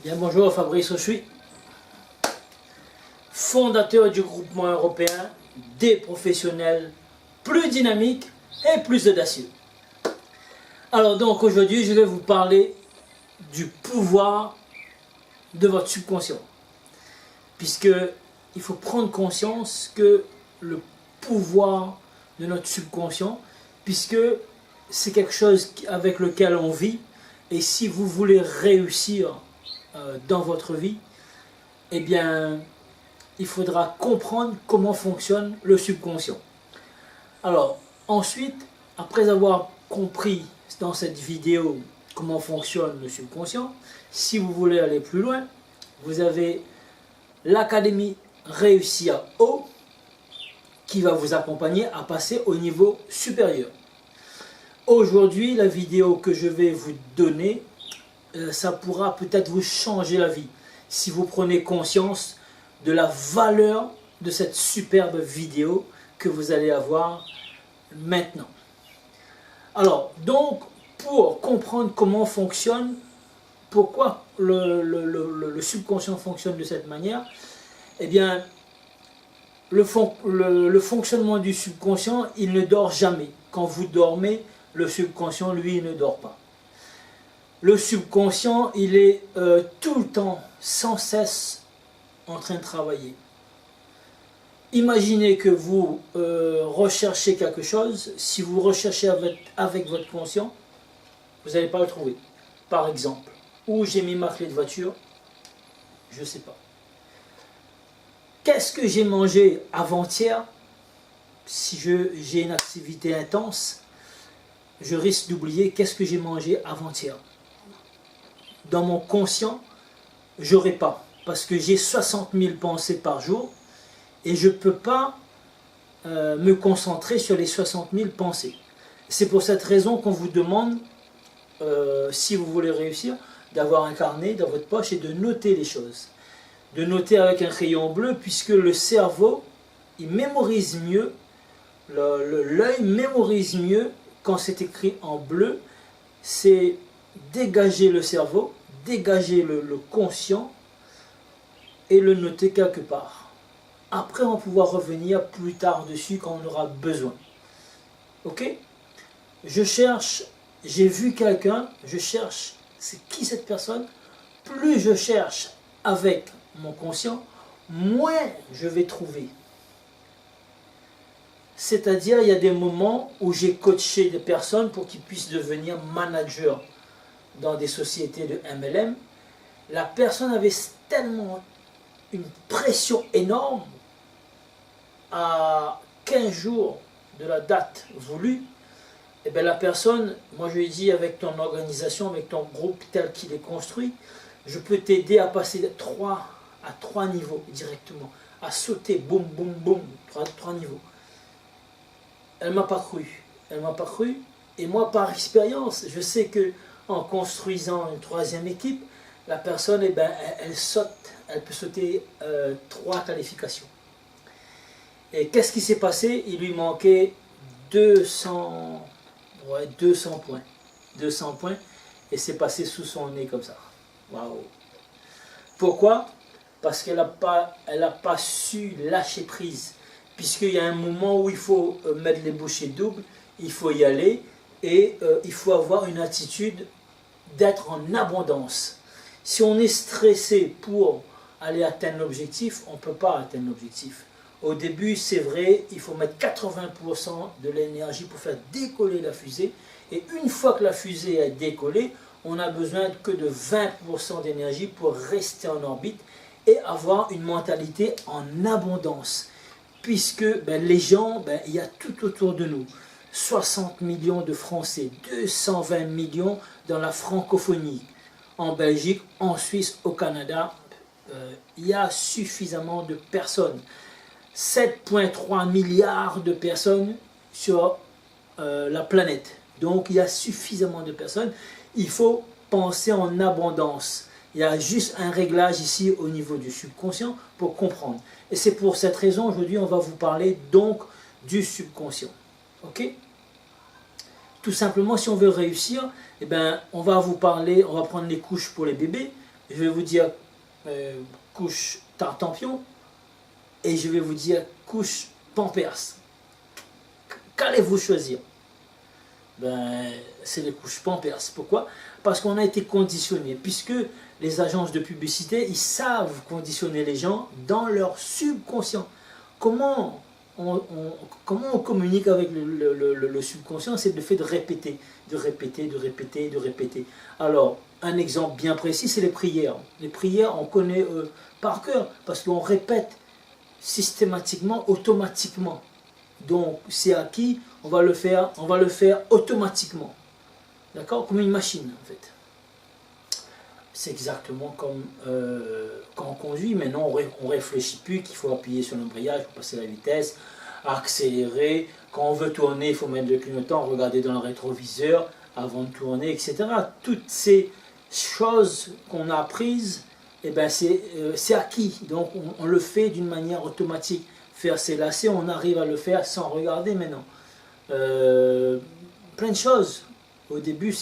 Bien, bonjour, Fabrice Auchuy, fondateur du groupement européen des professionnels plus dynamiques et plus audacieux. Alors donc aujourd'hui, je vais vous parler du pouvoir de votre subconscient. Puisque il faut prendre conscience que le pouvoir de notre subconscient, puisque c'est quelque chose avec lequel on vit, et si vous voulez réussir dans votre vie, eh bien, il faudra comprendre comment fonctionne le subconscient. Alors, ensuite, après avoir compris dans cette vidéo comment fonctionne le subconscient, si vous voulez aller plus loin, vous avez l'Académie Réussir Haut qui va vous accompagner à passer au niveau supérieur. Aujourd'hui, la vidéo que je vais vous donner, ça pourra peut-être vous changer la vie si vous prenez conscience de la valeur de cette superbe vidéo que vous allez avoir maintenant. Alors, donc, pour comprendre comment fonctionne, pourquoi le subconscient fonctionne de cette manière, eh bien, le fonctionnement du subconscient, il ne dort jamais. Quand vous dormez, le subconscient, lui, il ne dort pas. Le subconscient, il est tout le temps, sans cesse, en train de travailler. Imaginez que vous recherchez quelque chose. Si vous recherchez avec votre conscient, vous n'allez pas le trouver. Par exemple, où j'ai mis ma clé de voiture, je ne sais pas. Qu'est-ce que j'ai mangé avant-hier? Si j'ai une activité intense, je risque d'oublier qu'est-ce que j'ai mangé avant-hier. Dans mon conscient, je n'aurai pas. Parce que j'ai 60 000 pensées par jour et je ne peux pas me concentrer sur les 60 000 pensées. C'est pour cette raison qu'on vous demande, si vous voulez réussir, d'avoir un carnet dans votre poche et de noter les choses. De noter avec un crayon bleu, puisque le cerveau, il mémorise mieux, l'œil mémorise mieux quand c'est écrit en bleu. C'est dégager le cerveau, dégager le conscient et le noter quelque part. Après, on va pouvoir revenir plus tard dessus quand on aura besoin. Ok? Je cherche, j'ai vu quelqu'un, je cherche, c'est qui cette personne? Plus je cherche avec mon conscient, moins je vais trouver. C'est-à-dire, il y a des moments où j'ai coaché des personnes pour qu'ils puissent devenir managers dans des sociétés de MLM. La personne avait tellement une pression énorme à 15 jours de la date voulue. Et bien la personne, moi je lui ai dit, avec ton organisation, avec ton groupe tel qu'il est construit, je peux t'aider à passer de 3 à 3 niveaux directement, à sauter, boum, boum, boum, 3 niveaux. Elle ne m'a pas cru. Elle ne m'a pas cru. Et moi, par expérience, je sais que en construisant une 3e équipe, la personne, eh ben, elle saute, elle peut sauter 3 qualifications. Et qu'est-ce qui s'est passé? Il lui manquait 200 points. 200 points. Et c'est passé sous son nez comme ça. Waouh! Pourquoi? Parce qu'elle n'a pas su lâcher prise. Puisqu'il y a un moment où il faut mettre les bouchées doubles, il faut y aller et il faut avoir une attitude d'être en abondance. Si on est stressé pour aller atteindre l'objectif, on ne peut pas atteindre l'objectif. Au début, c'est vrai, il faut mettre 80% de l'énergie pour faire décoller la fusée. Et une fois que la fusée est décollée, on n'a besoin que de 20% d'énergie pour rester en orbite et avoir une mentalité en abondance. Puisque les gens, il y a tout autour de nous. 60 millions de Français, 220 millions dans la francophonie. En Belgique, en Suisse, au Canada, il y a suffisamment de personnes. 7,3 milliards de personnes sur la planète. Donc il y a suffisamment de personnes. Il faut penser en abondance. Il y a juste un réglage ici au niveau du subconscient pour comprendre. Et c'est pour cette raison, aujourd'hui, on va vous parler donc du subconscient. Ok? Tout simplement, si on veut réussir, eh ben, on va vous parler, on va prendre les couches pour les bébés. je vais vous dire couche tartempion et je vais vous dire couche Pampers. Qu'allez-vous choisir? Ben, c'est les couches Pampers. Pourquoi? Parce qu'on a été conditionné, puisque les agences de publicité, ils savent conditionner les gens dans leur subconscient. Comment on communique avec le subconscient? C'est le fait de répéter, de répéter, de répéter, de répéter. Alors, un exemple bien précis, c'est les prières. Les prières, on connaît par cœur, parce qu'on répète systématiquement, automatiquement. Donc, c'est acquis, on va le faire automatiquement. D'accord? Comme une machine, en fait. C'est exactement comme quand on conduit. Maintenant, on ne réfléchit plus qu'il faut appuyer sur l'embrayage pour passer la vitesse, accélérer. Quand on veut tourner, il faut mettre le clignotant, regarder dans le rétroviseur avant de tourner, etc. Toutes ces choses qu'on a apprises, eh ben c'est acquis. Donc, on le fait d'une manière automatique. Faire ses lacets, on arrive à le faire sans regarder maintenant. Plein de choses. Au début,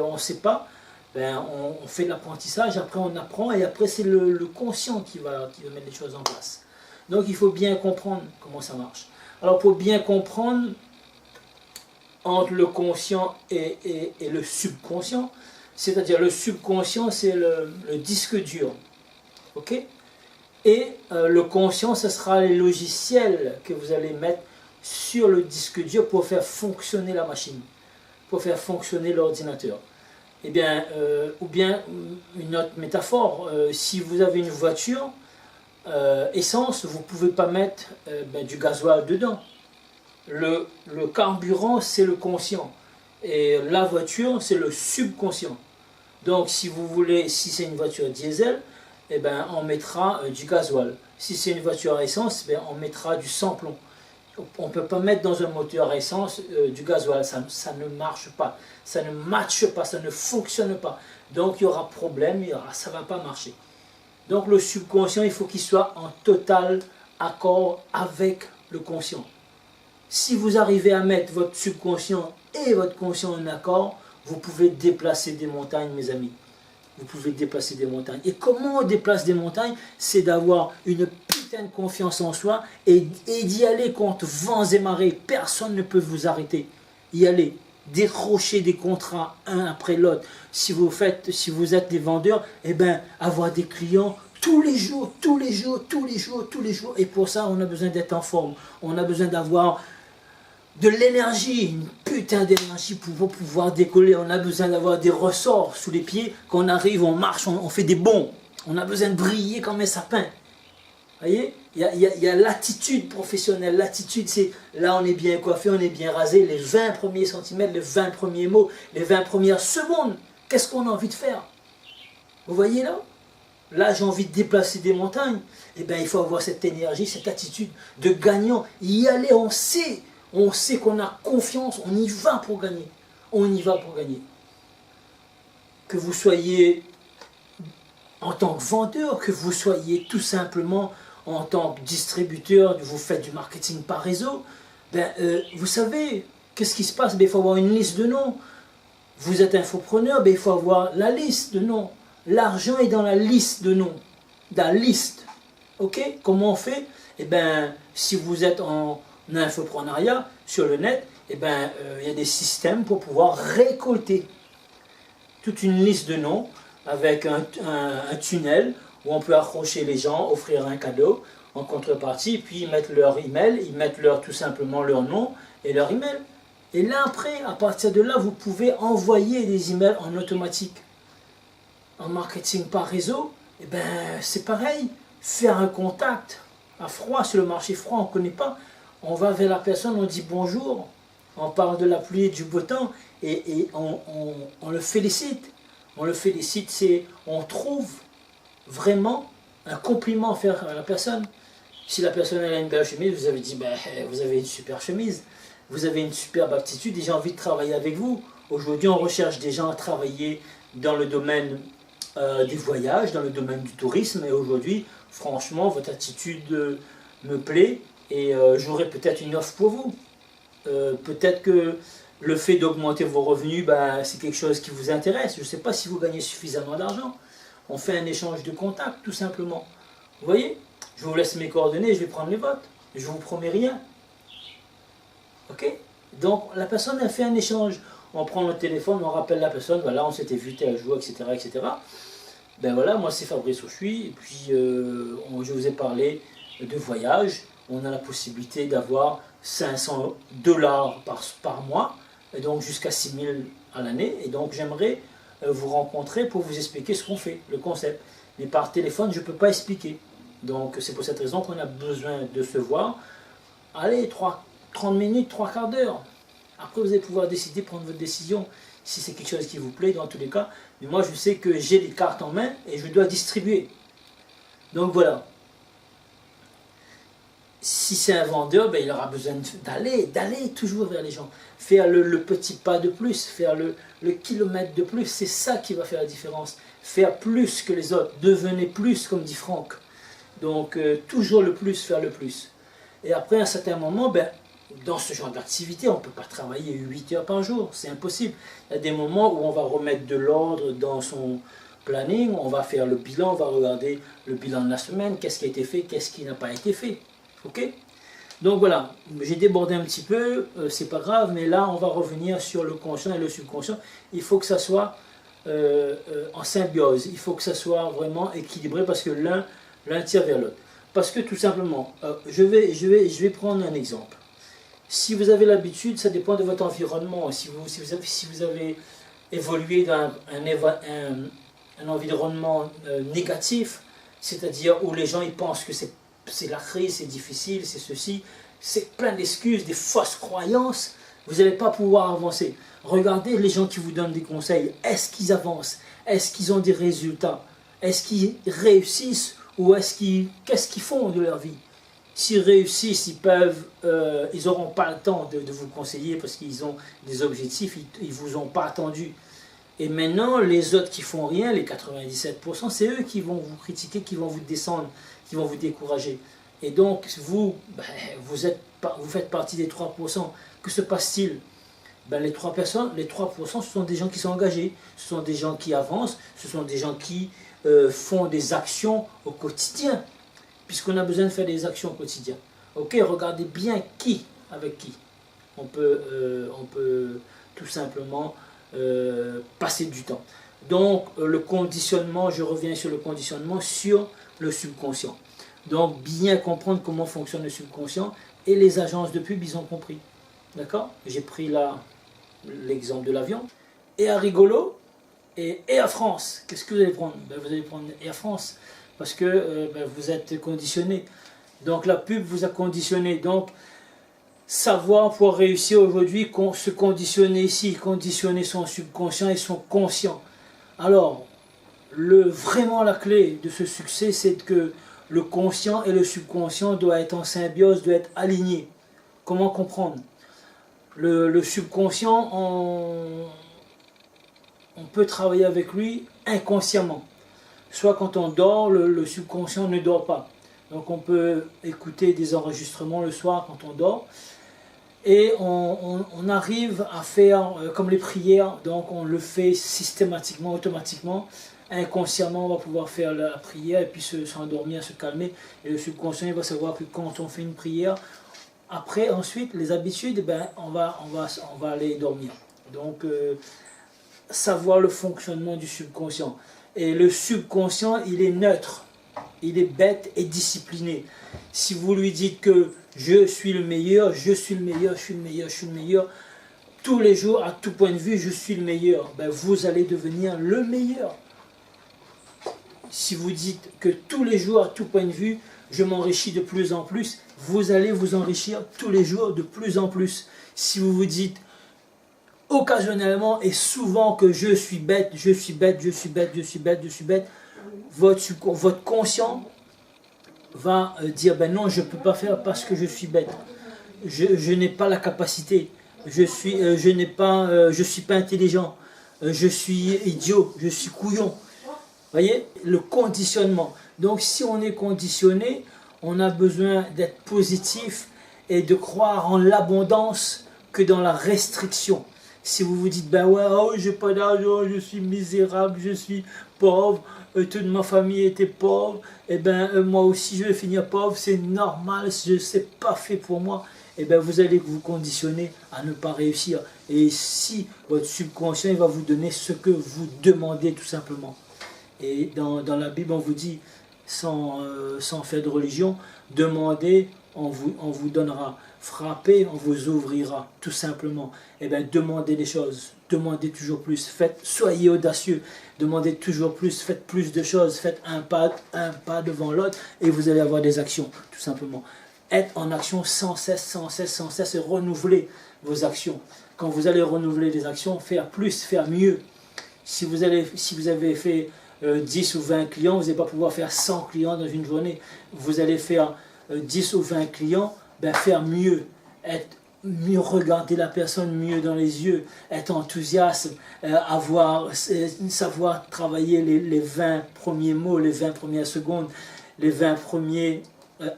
on ne sait pas. Ben, on fait de l'apprentissage, après on apprend, et après c'est le conscient qui va mettre les choses en place. Donc il faut bien comprendre comment ça marche. Alors pour bien comprendre, entre le conscient et le subconscient, c'est-à-dire le subconscient, c'est le disque dur. Ok? Et le conscient, ce sera les logiciels que vous allez mettre sur le disque dur pour faire fonctionner la machine, pour faire fonctionner l'ordinateur. Eh bien, ou bien une autre métaphore, si vous avez une voiture essence, vous ne pouvez pas mettre du gasoil dedans. Le carburant, c'est le conscient. Et la voiture, c'est le subconscient. Donc, si vous voulez, si c'est une voiture diesel, eh ben, on mettra du gasoil. Si c'est une voiture à essence, eh ben, on mettra du sans-plomb. On ne peut pas mettre dans un moteur à essence du gasoil, ça ne marche pas, ça ne matche pas, ça ne fonctionne pas. Donc il y aura problème, ça ne va pas marcher. Donc le subconscient, il faut qu'il soit en total accord avec le conscient. Si vous arrivez à mettre votre subconscient et votre conscient en accord, vous pouvez déplacer des montagnes, mes amis. Vous pouvez déplacer des montagnes. Et comment on déplace des montagnes? C'est d'avoir une putain de confiance en soi et d'y aller contre vents et marées. Personne ne peut vous arrêter. Y aller, décrocher des contrats un après l'autre. Si vous êtes des vendeurs, eh ben, avoir des clients tous les jours, tous les jours, tous les jours, tous les jours. Et pour ça, on a besoin d'être en forme. On a besoin d'avoir de l'énergie, une putain d'énergie pour pouvoir décoller. On a besoin d'avoir des ressorts sous les pieds. Quand on arrive, on marche, on fait des bonds. On a besoin de briller comme un sapin. Vous voyez, il y a l'attitude professionnelle. L'attitude, c'est là, on est bien coiffé, on est bien rasé. Les 20 premiers centimètres, les 20 premiers mots, les 20 premières secondes. Qu'est-ce qu'on a envie de faire? Vous voyez là? Là, j'ai envie de déplacer des montagnes. Eh bien, il faut avoir cette énergie, cette attitude de gagnant. Y aller, on sait qu'on a confiance, on y va pour gagner. On y va pour gagner. Que vous soyez en tant que vendeur, que vous soyez tout simplement en tant que distributeur, vous faites du marketing par réseau, vous savez, qu'est-ce qui se passe? Il faut avoir une liste de noms. Vous êtes infopreneur, il faut avoir la liste de noms. L'argent est dans la liste de noms. Dans la liste. Ok? Comment on fait? Eh bien, si vous êtes en infoprenariat sur le net, il y a des systèmes pour pouvoir récolter toute une liste de noms avec un tunnel où on peut accrocher les gens, offrir un cadeau en contrepartie, puis ils mettent leur email, ils mettent tout simplement leur nom et leur email. Et là après, à partir de là, vous pouvez envoyer des emails en automatique. En marketing par réseau, c'est pareil. Faire un contact à froid, sur le marché froid, on ne connaît pas. On va vers la personne, on dit bonjour, on parle de la pluie et du beau temps, et on le félicite. On le félicite, on trouve vraiment un compliment à faire à la personne. Si la personne a une belle chemise, vous avez dit, vous avez une super chemise, vous avez une superbe aptitude et j'ai envie de travailler avec vous. Aujourd'hui, on recherche des gens à travailler dans le domaine des voyages, dans le domaine du tourisme, et aujourd'hui, franchement, votre attitude me plaît et j'aurai peut-être une offre pour vous. Peut-être que le fait d'augmenter vos revenus, c'est quelque chose qui vous intéresse. Je ne sais pas si vous gagnez suffisamment d'argent. On fait un échange de contacts, tout simplement. Vous voyez? Je vous laisse mes coordonnées, je vais prendre les vôtres. Je ne vous promets rien. Ok? Donc, la personne a fait un échange. On prend le téléphone, on rappelle la personne, voilà, on s'était vu tel jour, etc., etc. Ben voilà, moi c'est Fabrice Auchuy, et puis je vous ai parlé de voyage. On a la possibilité d'avoir 500$ par mois, et donc jusqu'à 6 000 à l'année. Et donc j'aimerais vous rencontrer pour vous expliquer ce qu'on fait, le concept. Mais par téléphone, je ne peux pas expliquer. Donc c'est pour cette raison qu'on a besoin de se voir. Allez, 30 minutes, 3 quarts d'heure. Après, vous allez pouvoir décider, prendre votre décision, si c'est quelque chose qui vous plaît, dans tous les cas. Mais moi, je sais que j'ai les cartes en main et je dois distribuer. Donc voilà. Si c'est un vendeur, ben, il aura besoin d'aller toujours vers les gens. Faire le petit pas de plus, faire le kilomètre de plus, c'est ça qui va faire la différence. Faire plus que les autres, devenez plus, comme dit Franck. Donc, toujours le plus, faire le plus. Et après, à un certain moment, ben, dans ce genre d'activité, on ne peut pas travailler 8 heures par jour, c'est impossible. Il y a des moments où on va remettre de l'ordre dans son planning, on va faire le bilan, on va regarder le bilan de la semaine, qu'est-ce qui a été fait, qu'est-ce qui n'a pas été fait. Ok? Donc voilà, j'ai débordé un petit peu, c'est pas grave, mais là on va revenir sur le conscient et le subconscient. Il faut que ça soit en symbiose, il faut que ça soit vraiment équilibré parce que l'un tire vers l'autre. Parce que tout simplement, je vais prendre un exemple. Si vous avez l'habitude, ça dépend de votre environnement. Si vous avez évolué dans un environnement négatif, c'est-à-dire où les gens ils pensent que c'est la crise, c'est difficile, c'est ceci, c'est plein d'excuses, des fausses croyances, vous n'allez pas pouvoir avancer. Regardez les gens qui vous donnent des conseils. Est-ce qu'ils avancent? Est-ce qu'ils ont des résultats? Est-ce qu'ils réussissent? Ou qu'est-ce qu'ils font de leur vie? S'ils réussissent, ils n'auront pas le temps de vous conseiller parce qu'ils ont des objectifs, ils ne vous ont pas attendu. Et maintenant, les autres qui font rien, les 97%, c'est eux qui vont vous critiquer, qui vont vous descendre, qui vont vous décourager. Et donc, vous faites partie des 3%. Que se passe-t-il? Ben, les 3%, ce sont des gens qui sont engagés, ce sont des gens qui avancent, ce sont des gens qui font des actions au quotidien. Puisqu'on a besoin de faire des actions au quotidien. Ok, regardez bien avec qui on peut tout simplement passer du temps. Donc le conditionnement, je reviens sur le conditionnement, sur le subconscient. Donc bien comprendre comment fonctionne le subconscient, et les agences de pub, ils ont compris. D'accord? J'ai pris là l'exemple de l'avion. Et à rigolo, et Air France, qu'est-ce que vous allez prendre? Ben, vous allez prendre Air France. Parce que vous êtes conditionné. Donc la pub vous a conditionné. Donc savoir pour réussir aujourd'hui, se conditionner ici, conditionner son subconscient et son conscient. Alors, vraiment la clé de ce succès, c'est que le conscient et le subconscient doivent être en symbiose, doivent être alignés. Comment comprendre? Le subconscient, on peut travailler avec lui inconsciemment. Soit quand on dort, le subconscient ne dort pas. Donc on peut écouter des enregistrements le soir quand on dort. Et on arrive à faire comme les prières, donc on le fait systématiquement, automatiquement. Inconsciemment, on va pouvoir faire la prière et puis s'endormir, se calmer. Et le subconscient il va savoir que quand on fait une prière, après, ensuite, les habitudes, on va aller dormir. Donc, savoir le fonctionnement du subconscient. Et le subconscient, il est neutre, il est bête et discipliné. Si vous lui dites que je suis le meilleur, je suis le meilleur, je suis le meilleur, je suis le meilleur, tous les jours, à tout point de vue, je suis le meilleur, vous allez devenir le meilleur. Si vous dites que tous les jours, à tout point de vue, je m'enrichis de plus en plus, vous allez vous enrichir tous les jours de plus en plus. Si vous vous dites occasionnellement et souvent que je suis bête, je suis bête, je suis bête, je suis bête, je suis bête, votre conscient va dire non, je ne peux pas faire parce que je suis bête. Je n'ai pas la capacité. Je suis pas intelligent. Je suis idiot, je suis couillon. Vous voyez, le conditionnement. Donc si on est conditionné, on a besoin d'être positif et de croire en l'abondance que dans la restriction. Si vous vous dites, ben ouais, oh, j'ai pas d'argent, je suis misérable, je suis pauvre, toute ma famille était pauvre, et ben moi aussi je vais finir pauvre, c'est normal, c'est pas fait pour moi. Et ben vous allez vous conditionner à ne pas réussir. Et si votre subconscient il va vous donner ce que vous demandez tout simplement. Et dans la Bible on vous dit, sans faire de religion, demandez, on vous donnera. Frappez, on vous ouvrira, tout simplement. Et bien, demandez des choses, demandez toujours plus, soyez audacieux, demandez toujours plus, faites plus de choses, faites un pas devant l'autre et vous allez avoir des actions, tout simplement. Être en action sans cesse, sans cesse, sans cesse et renouveler vos actions. Quand vous allez renouveler des actions, faire plus, faire mieux. Si vous avez fait 10 ou 20 clients, vous n'allez pas pouvoir faire 100 clients dans une journée. Vous allez faire 10 ou 20 clients, ben faire mieux, être mieux, regarder la personne mieux dans les yeux, être enthousiaste, savoir travailler les 20 premiers mots, les 20 premières secondes, les 20 premiers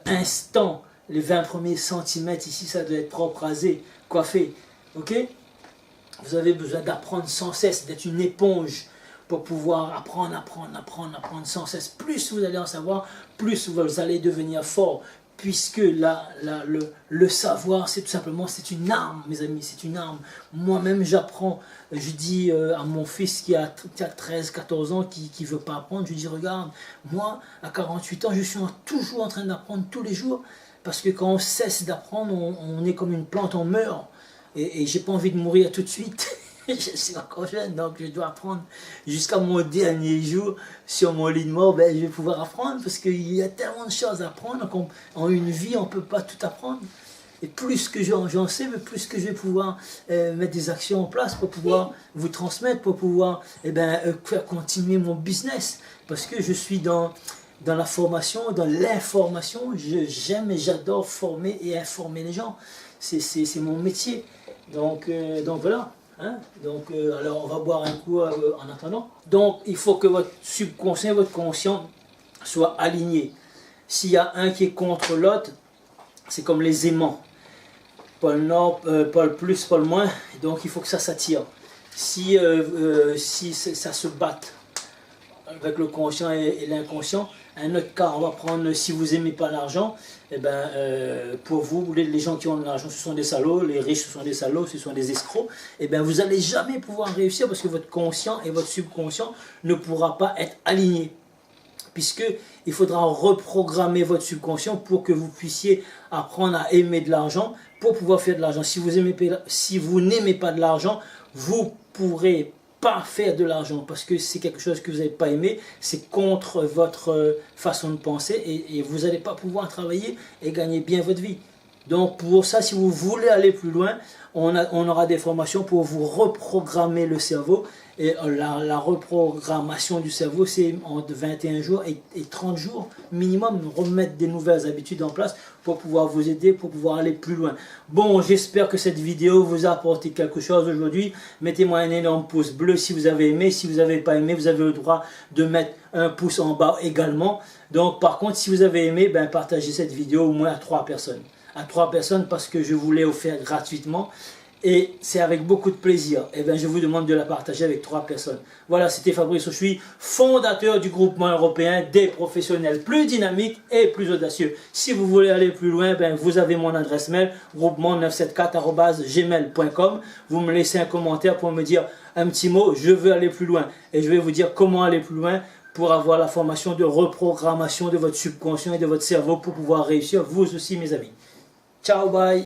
instants, les 20 premiers centimètres. Ici, ça doit être propre, rasé, coiffé. Ok? Vous avez besoin d'apprendre sans cesse, d'être une éponge pour pouvoir apprendre sans cesse. Plus vous allez en savoir, plus vous allez devenir fort. Puisque le savoir, c'est tout simplement, c'est une arme, mes amis, c'est une arme. Moi-même, j'apprends. Je dis à mon fils qui a 13-14 ans, qui ne veut pas apprendre, je lui dis, regarde, moi, à 48 ans, je suis toujours en train d'apprendre tous les jours. Parce que quand on cesse d'apprendre, on est comme une plante, on meurt. Et j'ai pas envie de mourir tout de suite. Je suis encore jeune, donc je dois apprendre jusqu'à mon dernier jour sur mon lit de mort. Ben, je vais pouvoir apprendre parce qu'il y a tellement de choses à apprendre qu'en une vie, on ne peut pas tout apprendre. Et plus que j'en sais, mais plus que je vais pouvoir mettre des actions en place pour pouvoir vous transmettre, pour pouvoir faire continuer mon business. Parce que je suis dans la formation, dans l'information. J'aime et j'adore former et informer les gens. C'est mon métier. Donc voilà. Hein? Donc, alors on va boire un coup en attendant. Donc, il faut que votre subconscient, votre conscient soient alignés. S'il y a un qui est contre l'autre, c'est comme les aimants. Pas le nord, pas le plus, pas le moins. Donc, il faut que ça s'attire. Si ça se batte avec le conscient et l'inconscient, un autre cas, on va prendre, si vous n'aimez pas l'argent, pour vous, les gens qui ont de l'argent, ce sont des salauds, les riches, ce sont des salauds, ce sont des escrocs, vous n'allez jamais pouvoir réussir parce que votre conscient et votre subconscient ne pourra pas être alignés. Puisqu'il faudra reprogrammer votre subconscient pour que vous puissiez apprendre à aimer de l'argent pour pouvoir faire de l'argent. Si vous n'aimez pas de l'argent, vous pourrez pas faire de l'argent parce que c'est quelque chose que vous n'avez pas aimé, c'est contre votre façon de penser et vous n'allez pas pouvoir travailler et gagner bien votre vie. Donc pour ça, si vous voulez aller plus loin, on aura des formations pour vous reprogrammer le cerveau. Et la reprogrammation du cerveau, c'est entre 21 jours et 30 jours minimum, remettre des nouvelles habitudes en place pour pouvoir vous aider, pour pouvoir aller plus loin. Bon, j'espère que cette vidéo vous a apporté quelque chose aujourd'hui. Mettez-moi un énorme pouce bleu si vous avez aimé. Si vous n'avez pas aimé, vous avez le droit de mettre un pouce en bas également. Donc par contre, si vous avez aimé, partagez cette vidéo au moins à 3 personnes. À 3 personnes parce que je vous l'ai offert gratuitement. Et c'est avec beaucoup de plaisir. Je vous demande de la partager avec 3 personnes. Voilà, c'était Fabrice Ochoui, fondateur du groupement européen des professionnels plus dynamiques et plus audacieux. Si vous voulez aller plus loin, vous avez mon adresse mail, groupement974@gmail.com. Vous me laissez un commentaire pour me dire un petit mot, je veux aller plus loin. Et je vais vous dire comment aller plus loin pour avoir la formation de reprogrammation de votre subconscient et de votre cerveau pour pouvoir réussir vous aussi, mes amis. Ciao, bye.